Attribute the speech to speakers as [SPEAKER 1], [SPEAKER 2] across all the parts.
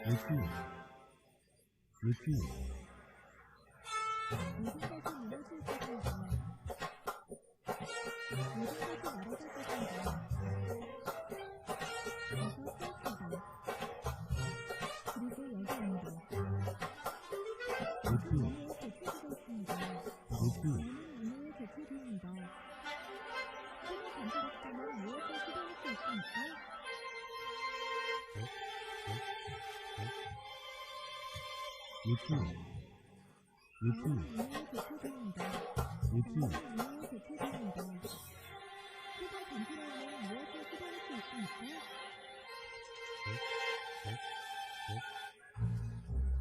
[SPEAKER 1] 유튜브 유튜브
[SPEAKER 2] 모든 것이 무너질 것인가? 모든 것이 날아갈 것인가? 어서 시작하다. 그리고 여기 온다.
[SPEAKER 1] 유튜브
[SPEAKER 2] 은혜의 대표되겠습니다.
[SPEAKER 1] 유튜브
[SPEAKER 2] 저는 은혜의 대표입니다. 손을 간절했다면 무엇을 시도할 수 있습니까?
[SPEAKER 1] 유튜브 유튜브
[SPEAKER 2] 저는 은혜의 대표입니다.
[SPEAKER 1] 유튜브
[SPEAKER 2] 저는 은혜의 대표입니다. 손을 간절하면 무엇을 시도할 수 있습니까?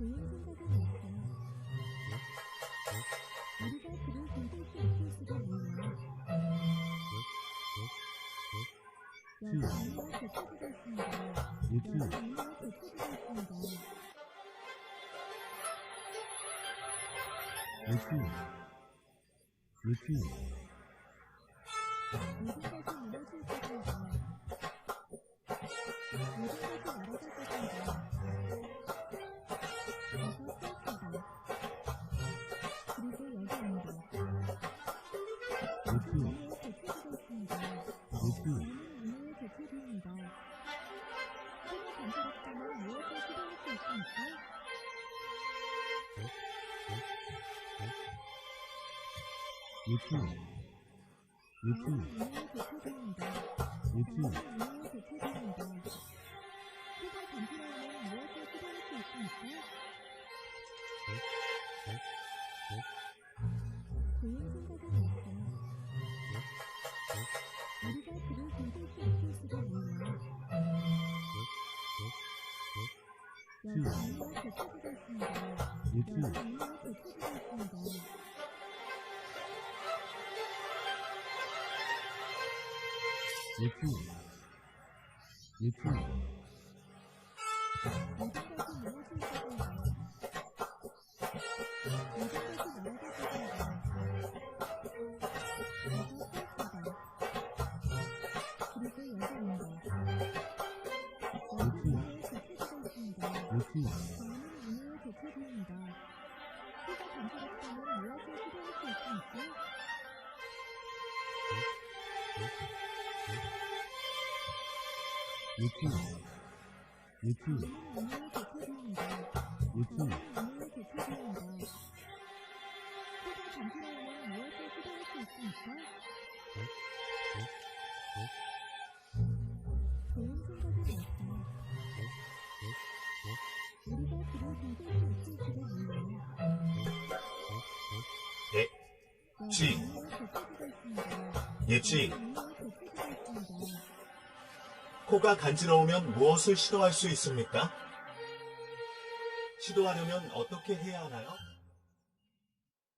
[SPEAKER 2] 좋은 생각은 없어. 우리가 그를 견딜 수 있을지도 몰라. 여기 은혜가 대표되겠습니다.
[SPEAKER 1] 유튜브
[SPEAKER 2] 여기 은혜가 대표되겠습니다.
[SPEAKER 1] 유튜브 유튜브
[SPEAKER 2] 모든 것이 무너질 것인가? 모든 것이 날아갈 것인가? 어서 시작하다. 그리고 여기 온다.
[SPEAKER 1] 유튜브
[SPEAKER 2] 은혜의 대표되겠습니다.
[SPEAKER 1] 유튜브
[SPEAKER 2] 저는 은혜의 대표입니다. 손을 간절했다면 무엇을 시도할 수 있습니까?
[SPEAKER 1] 유튜브 유튜브
[SPEAKER 2] 저는 은혜의 대표입니다.
[SPEAKER 1] 유튜브
[SPEAKER 2] 저는 은혜의 대표입니다. 손을 간절하면 무엇을 시도할 수 있습니까? 좋은 생각은 없어. 우리가 그를 견딜 수 있을지도 몰라. 여기 은혜가 대표되겠습니다.
[SPEAKER 1] 유튜브
[SPEAKER 2] 여기 은혜가 대표되겠습니다.
[SPEAKER 1] 유튜브 유튜브
[SPEAKER 2] 모든 것이 무너질 것인가? 모든 것이 날아갈 것인가? 어서 시작하다. 그리고 여기 온다. 여기 은혜의 대표되겠습니다.
[SPEAKER 1] 유튜브
[SPEAKER 2] 저는 은혜의 대표입니다. 손을 간절했다면 무엇을 시도할 수 있습니까?
[SPEAKER 1] 유튜브 유튜브
[SPEAKER 2] 저는 은혜의 대표입니다.
[SPEAKER 1] 유튜브
[SPEAKER 2] 저는 은혜의 대표입니다. 손을 간절하면 무엇을 시도할 수 있습니까? 좋은 생각은 없어. 우리가 그를 견딜 수 있을지도 몰라.
[SPEAKER 3] 지.
[SPEAKER 2] 여기 은혜의 대표되겠습니다.
[SPEAKER 3] 예지.
[SPEAKER 2] 여기 은혜의 대표되겠습니다.
[SPEAKER 3] 코가 간지러우면 무엇을 시도할 수 있습니까? 시도하려면 어떻게 해야 하나요?